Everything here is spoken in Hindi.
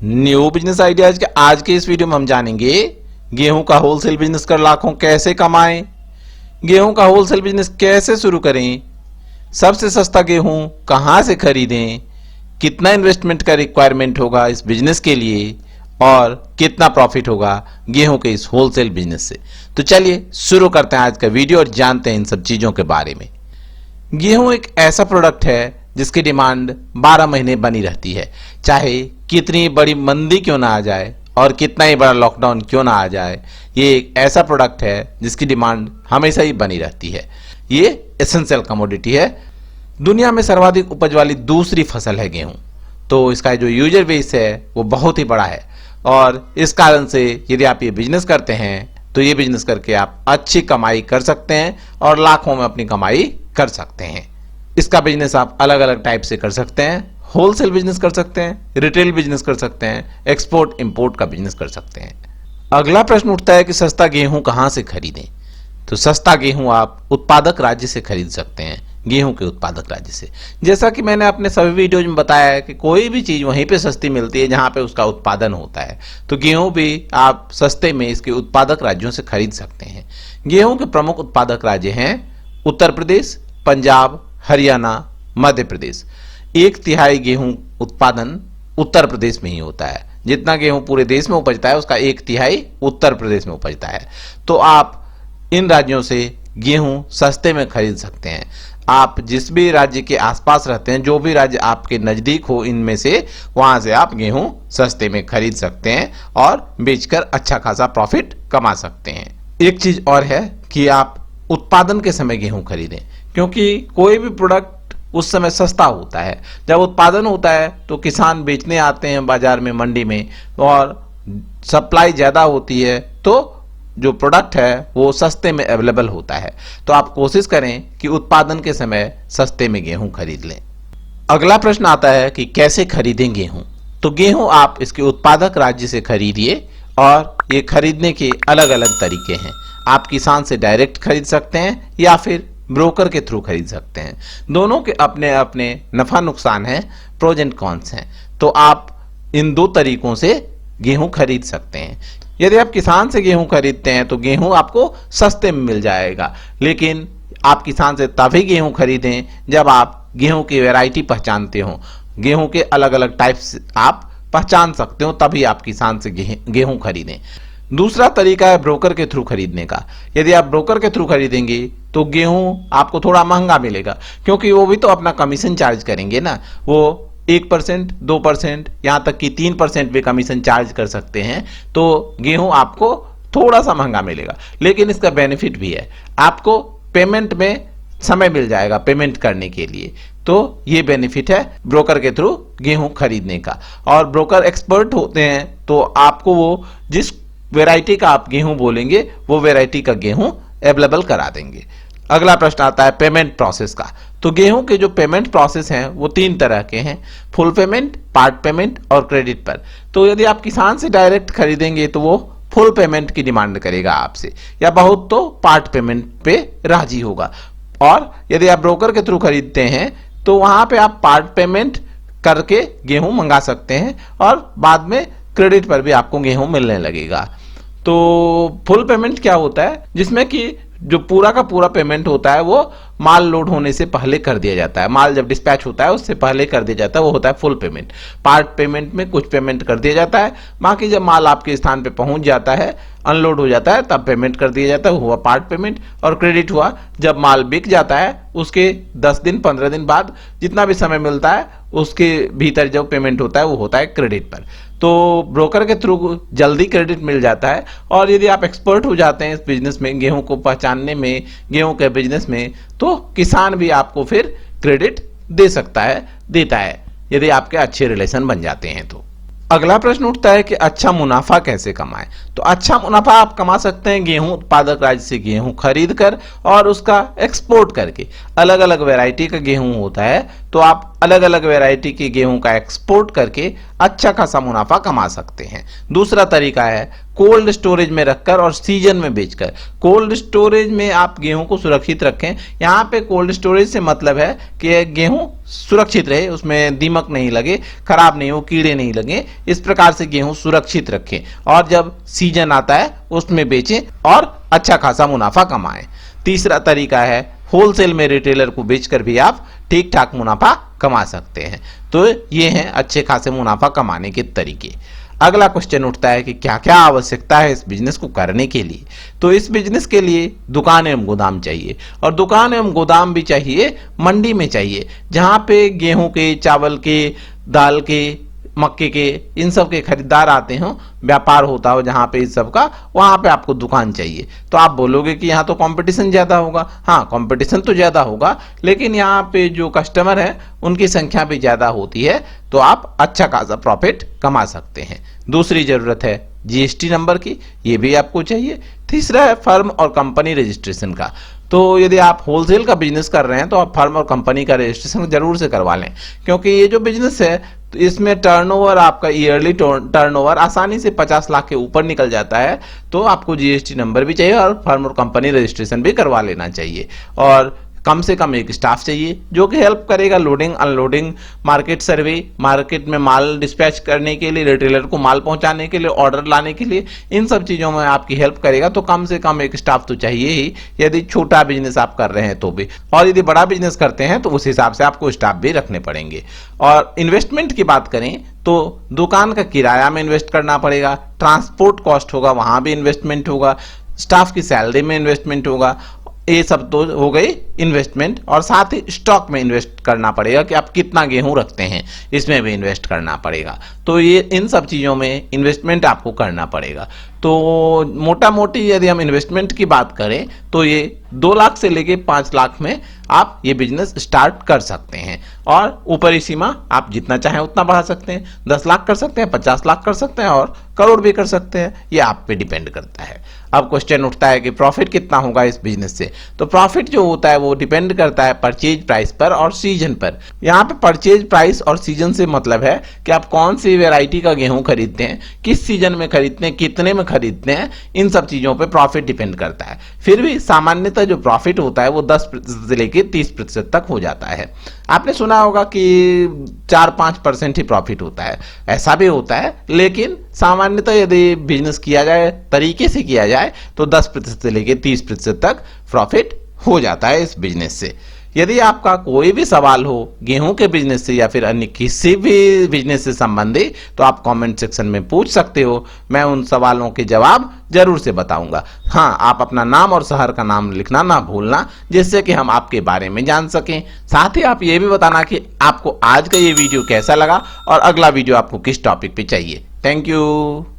न्यू बिजनेस आइडियाज के आज के इस वीडियो में हम जानेंगे गेहूं का होलसेल बिजनेस कर लाखों कैसे कमाएं, गेहूं का होलसेल बिजनेस कैसे शुरू करें, सबसे सस्ता गेहूं कहां से खरीदें, कितना इन्वेस्टमेंट का रिक्वायरमेंट होगा इस बिजनेस के लिए और कितना प्रॉफिट होगा गेहूं के इस होलसेल बिजनेस से। तो चलिए शुरू करते हैं आज का वीडियो और जानते हैं इन सब चीजों के बारे में। गेहूं एक ऐसा प्रोडक्ट है जिसकी डिमांड 12 महीने बनी रहती है, चाहे कितनी बड़ी मंदी क्यों ना आ जाए और कितना ही बड़ा लॉकडाउन क्यों ना आ जाए। ये एक ऐसा प्रोडक्ट है जिसकी डिमांड हमेशा ही बनी रहती है। ये एसेंशियल कमोडिटी है। दुनिया में सर्वाधिक उपज वाली दूसरी फसल है गेहूं, तो इसका जो यूजर बेस है वो बहुत ही बड़ा है और इस कारण से यदि आप ये बिजनेस करते हैं तो ये बिजनेस करके आप अच्छी कमाई कर सकते हैं और लाखों में अपनी कमाई कर सकते हैं। इसका बिजनेस आप अलग अलग टाइप से कर सकते हैं। होलसेल बिजनेस कर सकते हैं, रिटेल बिजनेस कर सकते हैं, एक्सपोर्ट इंपोर्ट का बिजनेस कर सकते हैं। अगला प्रश्न उठता है कि सस्ता गेहूं कहां से खरीदें। तो सस्ता गेहूं आप उत्पादक राज्य से खरीद सकते हैं, गेहूं के उत्पादक राज्य से। जैसा कि मैंने अपने सभी वीडियोज में बताया है कि कोई भी चीज वहीं पे सस्ती मिलती है जहां पे उसका उत्पादन होता है, तो गेहूं भी आप सस्ते में इसके उत्पादक राज्यों से खरीद सकते हैं। गेहूं के प्रमुख उत्पादक राज्य हैं उत्तर प्रदेश, पंजाब, हरियाणा, मध्य प्रदेश। 1/3 गेहूं उत्पादन उत्तर प्रदेश में ही होता है। जितना गेहूं पूरे देश में उपजता है उसका 1/3 उत्तर प्रदेश में उपजता है। तो आप इन राज्यों से गेहूं सस्ते में खरीद सकते हैं। आप जिस भी राज्य के आसपास रहते हैं, जो भी राज्य आपके नजदीक हो, इनमें से वहां से आप गेहूं सस्ते में खरीद सकते हैं और बेचकर अच्छा खासा प्रॉफिट कमा सकते हैं। एक चीज और है कि आप उत्पादन के समय गेहूं खरीदें, क्योंकि कोई भी प्रोडक्ट उस समय सस्ता होता है जब उत्पादन होता है। तो किसान बेचने आते हैं बाजार में, मंडी में, और सप्लाई ज्यादा होती है तो जो प्रोडक्ट है वो सस्ते में अवेलेबल होता है। तो आप कोशिश करें कि उत्पादन के समय सस्ते में गेहूं खरीद लें। अगला प्रश्न आता है कि कैसे खरीदें गेहूं। तो गेहूं आप इसके उत्पादक राज्य से खरीदिए और ये खरीदने के अलग अलग तरीके हैं। आप किसान से डायरेक्ट खरीद सकते हैं या फिर ब्रोकर के थ्रू खरीद सकते हैं। दोनों के अपने अपने नफा नुकसान हैं, प्रोज एंड कॉन्स हैं। तो आप इन दो तरीकों से गेहूं खरीद सकते हैं। यदि आप किसान से गेहूं खरीदते हैं तो गेहूं आपको सस्ते में मिल जाएगा, लेकिन आप किसान से तभी गेहूं खरीदें जब आप गेहूं की वैरायटी पहचानते हो, गेहूं के अलग अलग टाइप्स आप पहचान सकते हो, तभी आप किसान से गेहूं खरीदें। दूसरा तरीका है ब्रोकर के थ्रू खरीदने का। यदि आप ब्रोकर के थ्रू खरीदेंगे तो गेहूं आपको थोड़ा महंगा मिलेगा, क्योंकि वो भी तो अपना कमीशन चार्ज करेंगे ना। वो 1%, 2%, यहां तक कि 3% भी कमीशन चार्ज कर सकते हैं। तो गेहूं आपको थोड़ा सा महंगा मिलेगा, लेकिन इसका बेनिफिट भी है, आपको पेमेंट में समय मिल जाएगा पेमेंट करने के लिए। तो ये बेनिफिट है ब्रोकर के थ्रू गेहूं खरीदने का। और ब्रोकर एक्सपर्ट होते हैं, तो आपको वो जिस वैरायटी का आप गेहूं बोलेंगे वो वैरायटी का गेहूं अवेलेबल करा देंगे। अगला प्रश्न आता है पेमेंट प्रोसेस का। तो गेहूं के जो पेमेंट प्रोसेस हैं वो 3 तरह के हैं, फुल पेमेंट, पार्ट पेमेंट और क्रेडिट पर। तो यदि आप किसान से डायरेक्ट खरीदेंगे तो वो फुल पेमेंट की डिमांड करेगा आपसे, या बहुत तो पार्ट पेमेंट पे राजी होगा। और यदि आप ब्रोकर के थ्रू खरीदते हैं तो वहां पे आप पार्ट पेमेंट करके गेहूं मंगा सकते हैं और बाद में क्रेडिट पर भी आपको गेहूं मिलने लगेगा। तो फुल पेमेंट क्या होता है, जिसमें कि जो पूरा का पूरा पेमेंट होता है वो माल लोड होने से पहले कर दिया जाता है। माल जब डिस्पैच होता है उससे पहले कर दिया जाता है, वो होता है फुल पेमेंट। पार्ट पेमेंट में कुछ पेमेंट कर दिया जाता है, बाकी जब माल आपके स्थान पे पहुंच जाता है, अनलोड हो जाता है, तब पेमेंट कर दिया जाता है, हुआ पार्ट पेमेंट। और क्रेडिट हुआ जब माल बिक जाता है उसके 10 दिन 15 दिन बाद, जितना भी समय मिलता है उसके भीतर जो पेमेंट होता है वो होता है क्रेडिट पर। तो ब्रोकर के थ्रू जल्दी क्रेडिट मिल जाता है। और यदि आप एक्सपर्ट हो जाते हैं इस बिजनेस में, गेहूं को पहचानने में, गेहूं के बिजनेस में, तो किसान भी आपको फिर क्रेडिट दे सकता है, देता है, यदि आपके अच्छे रिलेशन बन जाते हैं तो। अगला प्रश्न उठता है कि अच्छा मुनाफा कैसे कमाएं। तो अच्छा मुनाफा आप कमा सकते हैं गेहूं उत्पादक राज्य से गेहूं खरीद कर और उसका एक्सपोर्ट करके। अलग अलग वैरायटी का गेहूं होता है, तो आप अलग अलग वैरायटी के गेहूं का एक्सपोर्ट करके अच्छा खासा मुनाफा कमा सकते हैं। दूसरा तरीका है कोल्ड स्टोरेज में रखकर और सीजन में बेचकर। कोल्ड स्टोरेज में आप गेहूं को सुरक्षित रखें। यहाँ पे कोल्ड स्टोरेज से मतलब है कि गेहूं सुरक्षित रहे, उसमें दीमक नहीं लगे, खराब नहीं हो, कीड़े नहीं लगे, इस प्रकार से गेहूं सुरक्षित रखें और जब सीजन आता है उसमें बेचें और अच्छा खासा मुनाफा कमाएं। तीसरा तरीका है होलसेल में रिटेलर को बेचकर भी आप ठीक ठाक मुनाफा कमा सकते हैं। तो ये हैं अच्छे खासे मुनाफा कमाने के तरीके। अगला क्वेश्चन उठता है कि क्या क्या आवश्यकता है इस बिजनेस को करने के लिए। तो इस बिजनेस के लिए दुकान एवं गोदाम चाहिए और दुकान एवं गोदाम भी चाहिए मंडी में चाहिए, जहां पे गेहूं के, चावल के, दाल के, मक्के के, इन सब के खरीदार आते हो, व्यापार होता हो जहां पे इस सब का, वहां पे आपको दुकान चाहिए। तो आप बोलोगे कि यहाँ तो कंपटीशन ज्यादा होगा। हाँ, कंपटीशन तो ज्यादा होगा, लेकिन यहाँ पे जो कस्टमर है उनकी संख्या भी ज्यादा होती है, तो आप अच्छा खासा प्रॉफिट कमा सकते हैं। दूसरी जरूरत है जीएसटी नंबर की, ये भी आपको चाहिए। तीसरा है फर्म और कंपनी रजिस्ट्रेशन का। तो यदि आप होलसेल का बिजनेस कर रहे हैं तो आप फर्म और कंपनी का रजिस्ट्रेशन जरूर से करवा लें, क्योंकि ये जो बिजनेस है तो इसमें टर्नओवर, आपका ईयरली टर्नओवर आसानी से 50 लाख के ऊपर निकल जाता है। तो आपको जीएसटी नंबर भी चाहिए और फर्म और कंपनी रजिस्ट्रेशन भी करवा लेना चाहिए और कम से कम एक स्टाफ चाहिए जो कि हेल्प करेगा लोडिंग, अनलोडिंग, मार्केट सर्वे, मार्केट में माल डिस्पैच करने के लिए, रिटेलर को माल पहुंचाने के लिए, ऑर्डर लाने के लिए, इन सब चीजों में आपकी हेल्प करेगा। तो कम से कम एक स्टाफ तो चाहिए ही, यदि छोटा बिजनेस आप कर रहे हैं तो भी, और यदि बड़ा बिजनेस करते हैं तो उस हिसाब से आपको स्टाफ भी रखने पड़ेंगे। और इन्वेस्टमेंट की बात करें तो दुकान का किराया में इन्वेस्ट करना पड़ेगा, ट्रांसपोर्ट कॉस्ट होगा, वहां भी इन्वेस्टमेंट होगा, स्टाफ की सैलरी में इन्वेस्टमेंट होगा। ये सब तो हो गई इन्वेस्टमेंट, और साथ ही स्टॉक में इन्वेस्ट करना पड़ेगा कि आप कितना गेहूं रखते हैं, इसमें भी इन्वेस्ट करना पड़ेगा। तो ये इन सब चीज़ों में इन्वेस्टमेंट आपको करना पड़ेगा। तो मोटा मोटी यदि हम इन्वेस्टमेंट की बात करें तो ये 2 लाख से लेके 5 लाख में आप ये बिजनेस स्टार्ट कर सकते हैं, और ऊपरी सीमा आप जितना चाहें उतना बढ़ा सकते हैं। 10 लाख कर सकते हैं, 50 लाख कर सकते हैं और करोड़ भी कर सकते हैं, ये आप पे डिपेंड करता है। अब क्वेश्चन उठता है कि प्रॉफिट कितना होगा इस बिजनेस से। तो प्रॉफिट जो होता है वो डिपेंड करता है परचेज प्राइस पर और सीजन पर। यहाँ पे परचेज प्राइस और सीजन से मतलब है कि आप कौन सी वैरायटी का गेहूं खरीदते हैं, किस सीजन में खरीदते हैं, कितने में खरीदते हैं, इन सब चीजों पे प्रॉफिट डिपेंड करता है। फिर भी सामान्यतः जो प्रॉफिट होता है वो 10% से लेकर 30% तक हो जाता है। आपने सुना होगा कि 4-5% ही प्रॉफिट होता है, ऐसा भी होता है, लेकिन सामान्यतः यदि बिजनेस किया जाए, तरीके से किया जाए, तो 10% से लेकर 30% तक प्रॉफिट हो जाता है इस बिजनेस से। यदि आपका कोई भी सवाल हो गेहूं के बिजनेस से या फिर अन्य किसी भी बिजनेस से संबंधित, तो आप कमेंट सेक्शन में पूछ सकते हो, मैं उन सवालों के जवाब जरूर से बताऊंगा। हाँ, आप अपना नाम और शहर का नाम लिखना ना भूलना, जिससे कि हम आपके बारे में जान सकें। साथ ही आप ये भी बताना कि आपको आज का ये वीडियो कैसा लगा और अगला वीडियो आपको किस टॉपिक पे चाहिए। Thank you.